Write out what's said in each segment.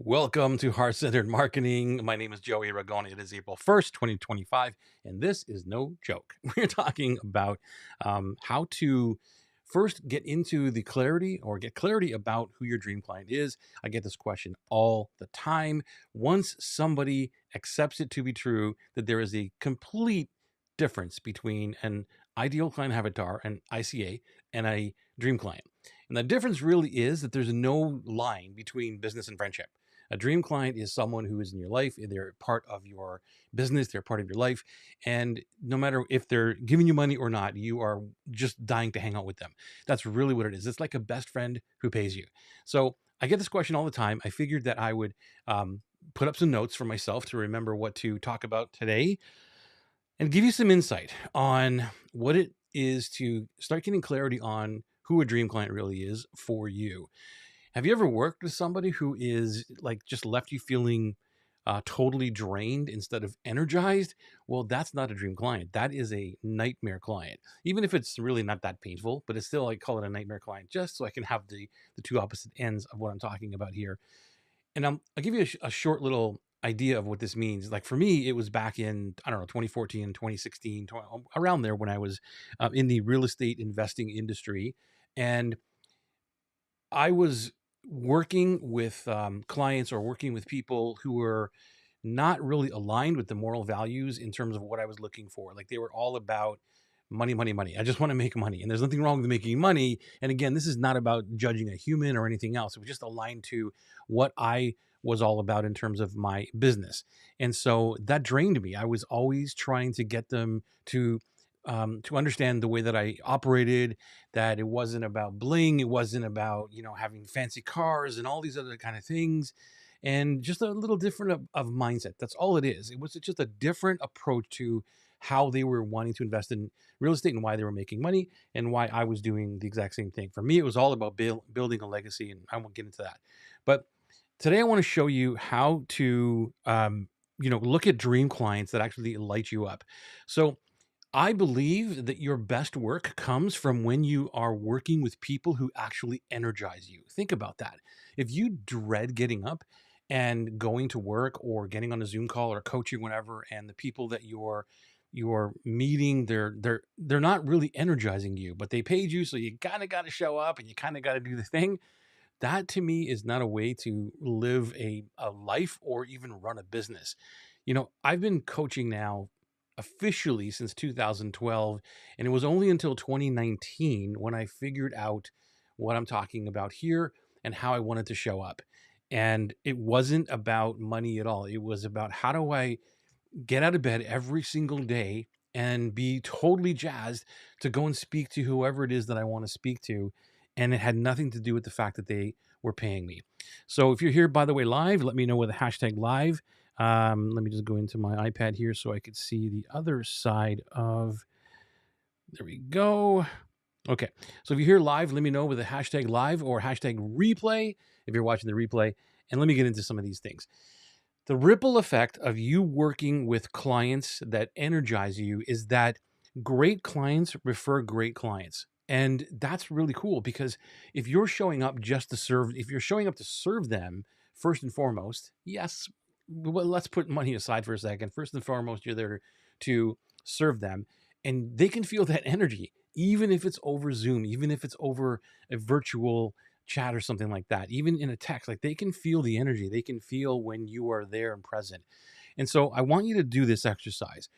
Welcome to Heart-Centered Marketing. My name is Joey Ragona. It is April 1st, 2025, and this is no joke. We're talking about how to first get into the clarity or get clarity about who your dream client is. I get this question all the time. Once somebody accepts it to be true that there is a complete difference between an ideal client avatar, an ICA, and a dream client. And the difference really is that there's no line between business and friendship. A dream client is someone who is in your life. They're part of your business. They're part of your life. And no matter if they're giving you money or not, you are just dying to hang out with them. That's really what it is. It's like a best friend who pays you. So I get this question all the time. I figured that I would put up some notes for myself to remember what to talk about today and give you some insight on what it is to start getting clarity on who a dream client really is for you. Have you ever worked with somebody who is like just left you feeling totally drained instead of energized? Well, that's not a dream client. That is a nightmare client. Even if it's really not that painful, but it's still, I call it a nightmare client just so I can have the two opposite ends of what I'm talking about here. And I'll give you a short little idea of what this means. Like for me, it was back in, I don't know, 2014, 2016, around there when I was in the real estate investing industry. And I was working with clients or working with people who were not really aligned with the moral values in terms of what I was looking for. Like they were all about money, money, money. I just want to make money. And there's nothing wrong with making money. And again, this is not about judging a human or anything else. It was just aligned to what I was all about in terms of my business. And so that drained me. I was always trying to get them to understand the way that I operated, that it wasn't about bling, it wasn't about, having fancy cars and all these other kind of things, and just a little different of mindset. That's all it is. It was just a different approach to how they were wanting to invest in real estate and why they were making money and why I was doing the exact same thing. For me, it was all about building a legacy, and I won't get into that. But today I want to show you how to, look at dream clients that actually light you up. So I believe that your best work comes from when you are working with people who actually energize you. Think about that. If you dread getting up and going to work or getting on a Zoom call or coaching, whatever, and the people that you're meeting, they're not really energizing you, but they paid you, so you kind of got to show up and you kind of got to do the thing. That to me is not a way to live a life or even run a business. I've been coaching now officially since 2012, and it was only until 2019 when I figured out what I'm talking about here and how I wanted to show up. And it wasn't about money at all. It was about how do I get out of bed every single day and be totally jazzed to go and speak to whoever it is that I want to speak to. And it had nothing to do with the fact that they were paying me. So if you're here, by the way, live, let me know with the hashtag live. Let me just go into my iPad here so I could see the other side of, there we go. Okay. So if you're here live, let me know with the hashtag live or hashtag replay if you're watching the replay. And let me get into some of these things. The ripple effect of you working with clients that energize you is that great clients refer great clients. And that's really cool because if you're showing up if you're showing up to serve them first and foremost, yes, well, let's put money aside for a second. First and foremost, you're there to serve them and they can feel that energy, even if it's over Zoom, even if it's over a virtual chat or something like that, even in a text, like they can feel the energy. They can feel when you are there and present. And so I want you to do this exercise.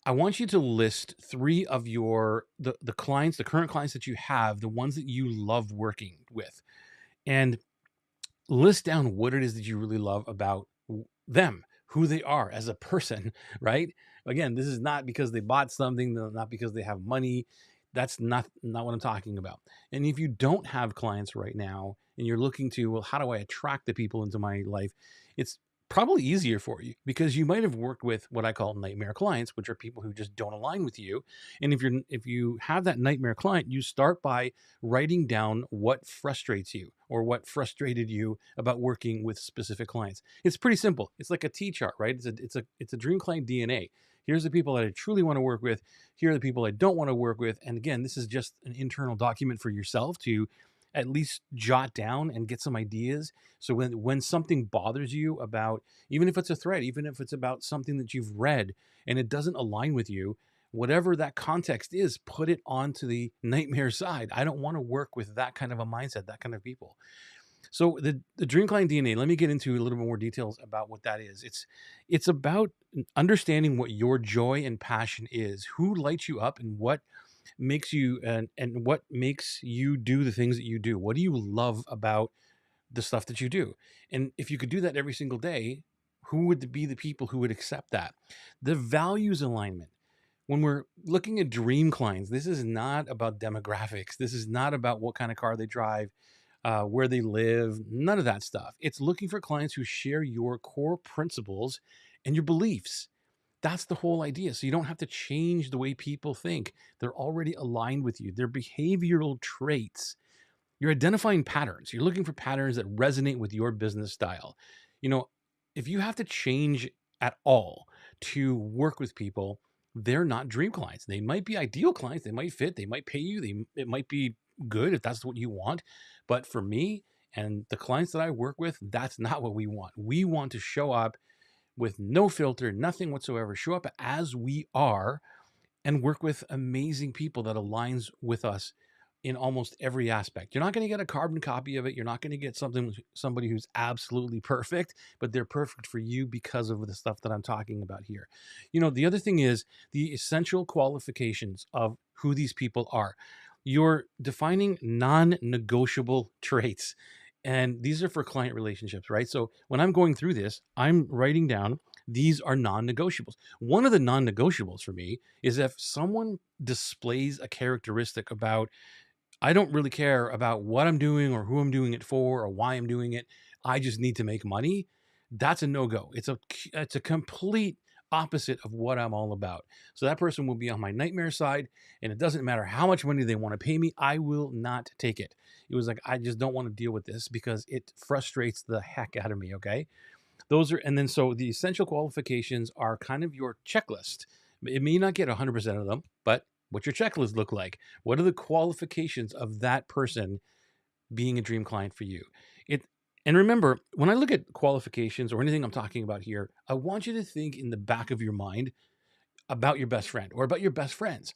I want you to list three of the clients, the current clients that you have, the ones that you love working with, and list down what it is that you really love about them, who they are as a person, right? Again, this is not because they bought something, not because they have money. That's not what I'm talking about. And if you don't have clients right now and you're looking to, well, how do I attract the people into my life? It's probably easier for you because you might have worked with what I call nightmare clients, which are people who just don't align with you. And if you have that nightmare client, you start by writing down what frustrates you or what frustrated you about working with specific clients. It's pretty simple. It's like a T chart, right? It's a dream client DNA. Here's the people that I truly want to work with. Here are the people I don't want to work with. And again, this is just an internal document for yourself to at least jot down and get some ideas. So when something bothers you about, even if it's a thread, even if it's about something that you've read and it doesn't align with you, whatever that context is, put it onto the nightmare side. I don't want to work with that kind of a mindset, that kind of people. So the dream client DNA, let me get into a little bit more details about what that is. It's about understanding what your joy and passion is, who lights you up, and what makes you and what makes you do the things that you do. What do you love about the stuff that you do? And if you could do that every single day, who would be the people who would accept that? The values alignment. When we're looking at dream clients, this is not about demographics. This is not about what kind of car they drive, where they live, none of that stuff. It's looking for clients who share your core principles and your beliefs. That's the whole idea. So you don't have to change the way people think. They're already aligned with you. Their behavioral traits, you're identifying patterns. You're looking for patterns that resonate with your business style. You know, if you have to change at all to work with people, they're not dream clients. They might be ideal clients. They might fit. They might pay you. It might be good if that's what you want. But for me and the clients that I work with, that's not what we want. We want to show up with no filter, nothing whatsoever. Show up as we are and work with amazing people that aligns with us in almost every aspect. You're not going to get a carbon copy of it. You're not going to get somebody who's absolutely perfect, but they're perfect for you because of the stuff that I'm talking about here. You know, the other thing is the essential qualifications of who these people are. You're defining non-negotiable traits. And these are for client relationships, right? So when I'm going through this, I'm writing down these are non-negotiables. One of the non-negotiables for me is if someone displays a characteristic about, I don't really care about what I'm doing or who I'm doing it for or why I'm doing it. I just need to make money. That's a no-go. It's a complete opposite of what I'm all about. So that person will be on my nightmare side, and it doesn't matter how much money they want to pay me. I will not take it. It was like, I just don't want to deal with this because it frustrates the heck out of me. Okay. Those are, and then so the essential qualifications are kind of your checklist. It may not get 100% of them, but what's your checklist look like? What are the qualifications of that person being a dream client for you? It, and remember, when I look at qualifications or anything I'm talking about here, I want you to think in the back of your mind about your best friend or about your best friends.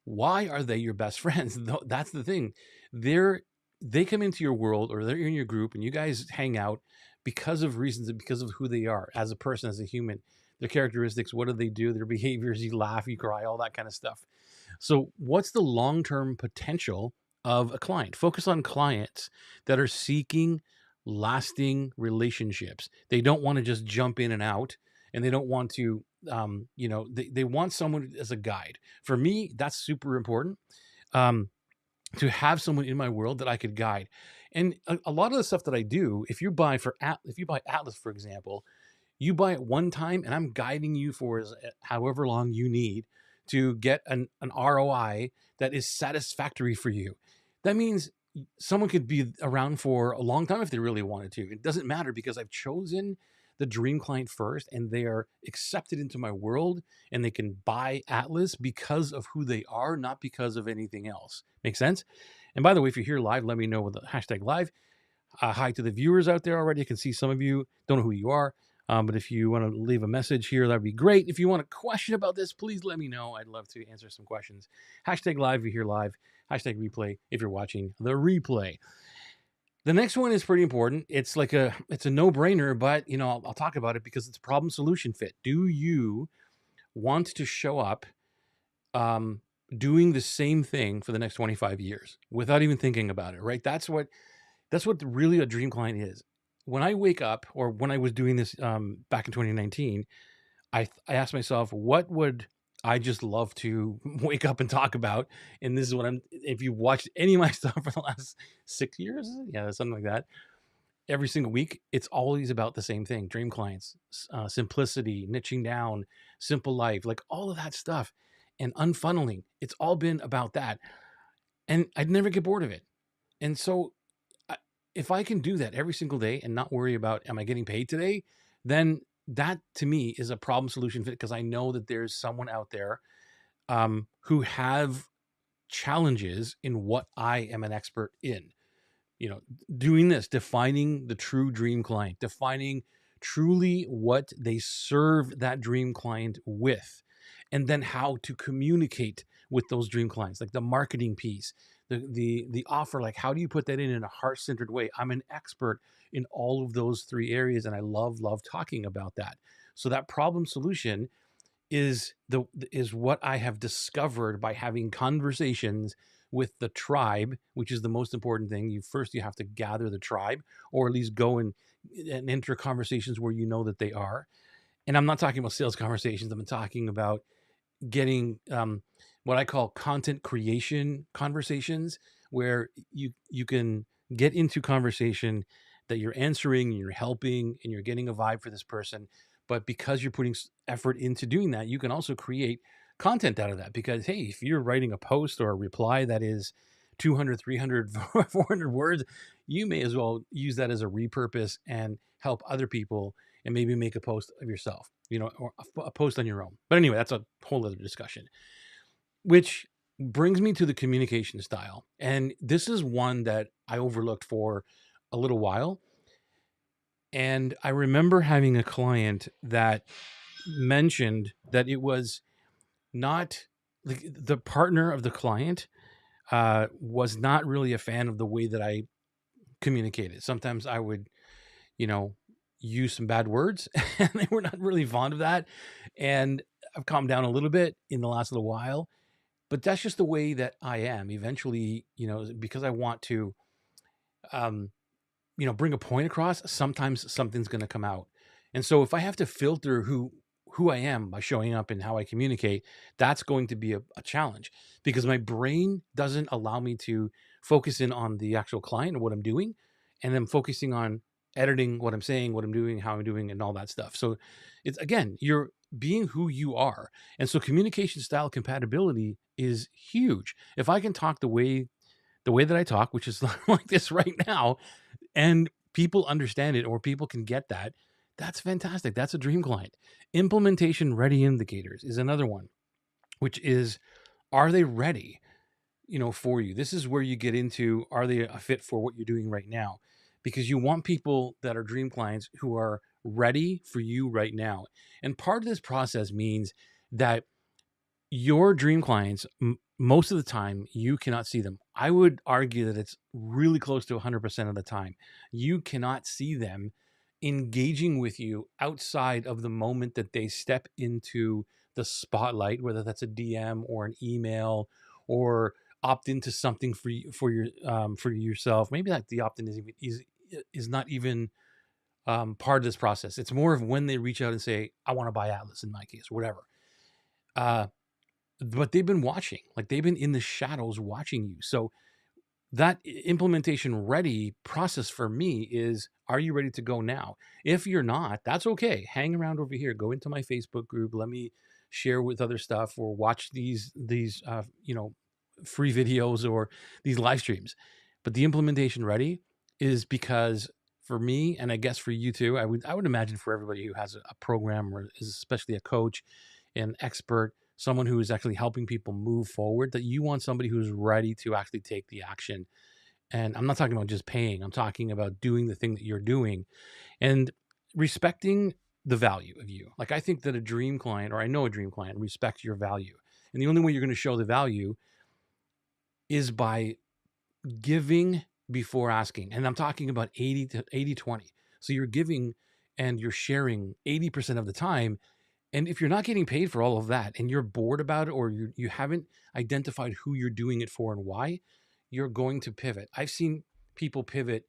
Why are they your best friends? That's the thing. They're they come into your world or they're in your group and you guys hang out because of reasons and because of who they are as a person, as a human, their characteristics, what do they do, their behaviors, you laugh, you cry, all that kind of stuff. So what's the long-term potential of a client? Focus on clients that are seeking lasting relationships. They don't want to just jump in and out, and they don't want to they want someone as a guide. For me, that's super important. Um, to have someone in my world that I could guide. And a lot of the stuff that I do, if you buy Atlas, for example, you buy it one time and I'm guiding you for however long you need to get an ROI that is satisfactory for you. That means someone could be around for a long time if they really wanted to. It doesn't matter because I've chosen the dream client first and they are accepted into my world and they can buy Atlas because of who they are, not because of anything else. Make sense? And by the way, if you're here live, let me know with the hashtag live. Hi to the viewers out there already. I can see some of you don't know who you are. But if you want to leave a message here, that'd be great. If you want a question about this, please let me know. I'd love to answer some questions. Hashtag live if you're here live. Hashtag replay if you're watching the replay. The next one is pretty important. It's a no-brainer, but I'll talk about it because it's problem solution fit. Do you want to show up doing the same thing for the next 25 years without even thinking about it, right? That's what really a dream client is. When I wake up, or when I was doing this back in 2019, I asked myself, what would I just love to wake up and talk about? And this is what if you watched any of my stuff for the last 6 years, yeah, something like that, every single week, it's always about the same thing. Dream clients, simplicity, niching down, simple life, like all of that stuff, and unfunneling. It's all been about that. And I'd never get bored of it. And so if I can do that every single day and not worry about, am I getting paid today? Then that to me is a problem solution fit because I know that there's someone out there who have challenges in what I am an expert in. you know, doing this, defining the true dream client, defining truly what they serve that dream client with, and then how to communicate with those dream clients, like the marketing piece, the offer, like how do you put that in a heart-centered way? I'm an expert in all of those three areas, and I love talking about that. So that problem solution is what I have discovered by having conversations with the tribe, which is the most important thing. You have to gather the tribe, or at least go and enter conversations where you know that they are. And I'm not talking about sales conversations. I'm talking about getting what I call content creation conversations, where you can get into conversation that you're answering and you're helping and you're getting a vibe for this person. But because you're putting effort into doing that, you can also create content out of that. Because hey, if you're writing a post or a reply that is 200, 300, 400 words, you may as well use that as a repurpose and help other people, and maybe make a post of yourself, or a post on your own. But anyway, that's a whole other discussion, which brings me to the communication style. And this is one that I overlooked for a little while. And I remember having a client that mentioned that it was not like the partner of the client was not really a fan of the way that I communicated. Sometimes I would, you know, use some bad words and they were not really fond of that. And I've calmed down a little bit in the last little while, but that's just the way that I am. Eventually, because I want to, um, bring a point across, sometimes something's going to come out. And so if I have to filter who I am by showing up and how I communicate, that's going to be a challenge, because my brain doesn't allow me to focus in on the actual client and what I'm doing. And I'm focusing on editing what I'm saying, what I'm doing, how I'm doing, and all that stuff. So it's, again, you're being who you are. And so communication style compatibility is huge. If I can talk the way that I talk, which is like this right now, and people understand it, or people can get that, that's fantastic. That's a dream client. Implementation ready indicators is another one, which is, are they ready, for you? This is where you get into, are they a fit for what you're doing right now? Because you want people that are dream clients who are ready for you right now. And part of this process means that your dream clients, most of the time, you cannot see them. I would argue that it's really close to 100% of the time. You cannot see them engaging with you outside of the moment that they step into the spotlight, whether that's a DM or an email, or opt into something for yourself. Maybe like the opt-in is not even part of this process. It's more of when they reach out and say, I want to buy Atlas, in my case, or whatever. But they've been watching, like they've been in the shadows watching you. So that implementation ready process for me is, are you ready to go now? If you're not, that's okay. Hang around over here, go into my Facebook group. Let me share with other stuff, or watch these free videos or these live streams. But the implementation ready is because, for me, and I guess for you too, I would imagine for everybody who has a program, or is especially a coach, an expert, someone who is actually helping people move forward, that you want somebody who's ready to actually take the action. And I'm not talking about just paying, I'm talking about doing the thing that you're doing, and respecting the value of you. Like, I think that a dream client, or I know a dream client, respects your value. And the only way you're going to show the value is by giving before asking. And I'm talking about 80 to 20. So you're giving and you're sharing 80% of the time. And if you're not getting paid for all of that, and you're bored about it, or you haven't identified who you're doing it for and why, you're going to pivot. I've seen people pivot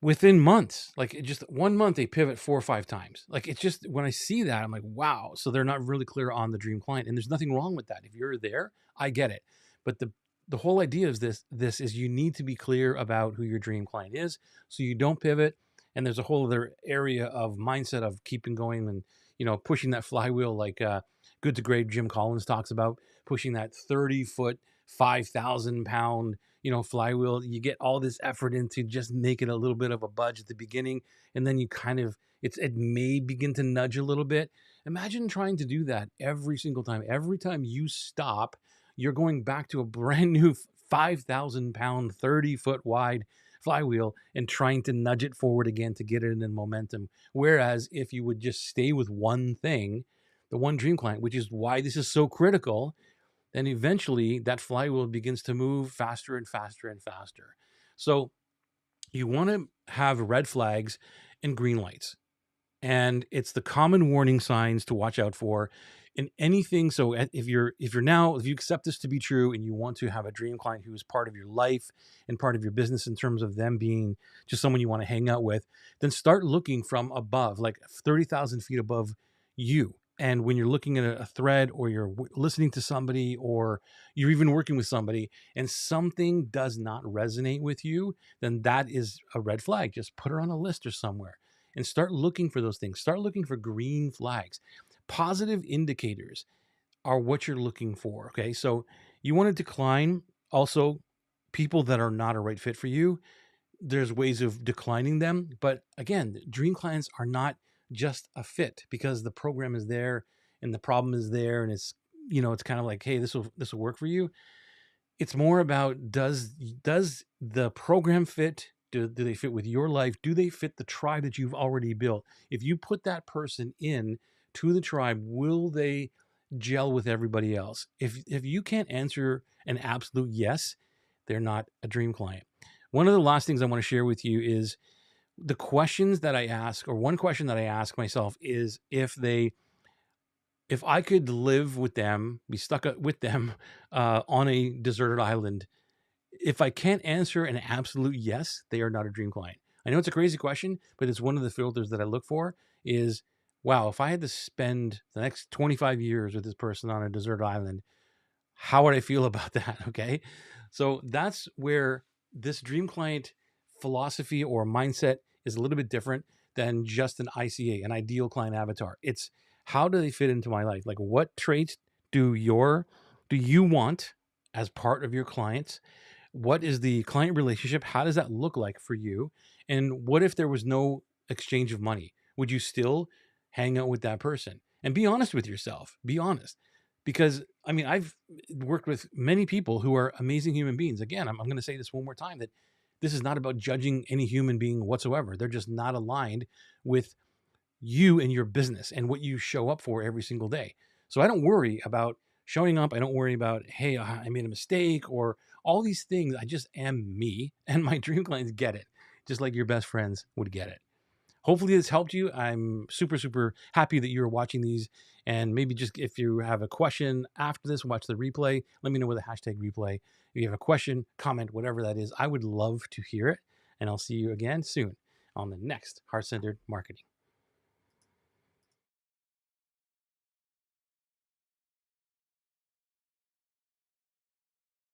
within months. Like, just 1 month, they pivot 4 or 5 times. Like, it's just, when I see that, I'm like, wow. So they're not really clear on the dream client, and there's nothing wrong with that. If you're there, I get it. But the whole idea is this is, you need to be clear about who your dream client is, so you don't pivot. And there's a whole other area of mindset of keeping going, and pushing that flywheel, like Good to Great Jim Collins talks about, pushing that 30-foot, 5,000-pound, flywheel. You get all this effort into just making a little bit of a budge at the beginning, and then you kind of, it may begin to nudge a little bit. Imagine trying to do that every single time. Every time you stop, you're going back to a brand new 5,000-pound, 30-foot wide flywheel and trying to nudge it forward again to get it in momentum. Whereas if you would just stay with one thing, the one dream client, which is why this is so critical, then eventually that flywheel begins to move faster and faster and faster. So you want to have red flags and green lights, and it's the common warning signs to watch out for in anything. So if you accept this to be true and you want to have a dream client who is part of your life and part of your business in terms of them being just someone you want to hang out with, then start looking from above, like 30,000 feet above you. And when you're looking at a thread, or you're listening to somebody, or you're even working with somebody, and something does not resonate with you, then that is a red flag. Just put her on a list or somewhere and start looking for those things. Start looking for green flags. Positive indicators are what you're looking for. Okay. So you want to decline also people that are not a right fit for you. There's ways of declining them. But again, dream clients are not just a fit, because the program is there and the problem is there. And it's kind of like, hey, this will work for you. It's more about, does the program fit? Do they fit with your life? Do they fit the tribe that you've already built? If you put that person in to the tribe, will they gel with everybody else? If you can't answer an absolute yes, they're not a dream client. One of the last things I want to share with you is the questions that I ask, or one question that I ask myself is, if I could live with them, be stuck with them on a deserted island, if I can't answer an absolute yes, they are not a dream client. I know it's a crazy question, but it's one of the filters that I look for is, wow, if I had to spend the next 25 years with this person on a deserted island, how would I feel about that? Okay. So that's where this dream client philosophy or mindset is a little bit different than just an ICA, an ideal client avatar. It's, how do they fit into my life? Like, what traits do you want as part of your clients? What is the client relationship? How does that look like for you? And what if there was no exchange of money? Would you still hang out with that person? And be honest with yourself. Be honest. Because I mean, I've worked with many people who are amazing human beings. Again, I'm going to say this one more time, that this is not about judging any human being whatsoever. They're just not aligned with you and your business and what you show up for every single day. So I don't worry about showing up. I don't worry about, hey, I made a mistake, or all these things. I just am me, and my dream clients get it, just like your best friends would get it. Hopefully this helped you. I'm super, super happy that you're watching these. And maybe just, if you have a question after this, watch the replay. Let me know with the hashtag replay. If you have a question, comment, whatever that is, I would love to hear it. And I'll see you again soon on the next Heart Centered Marketing.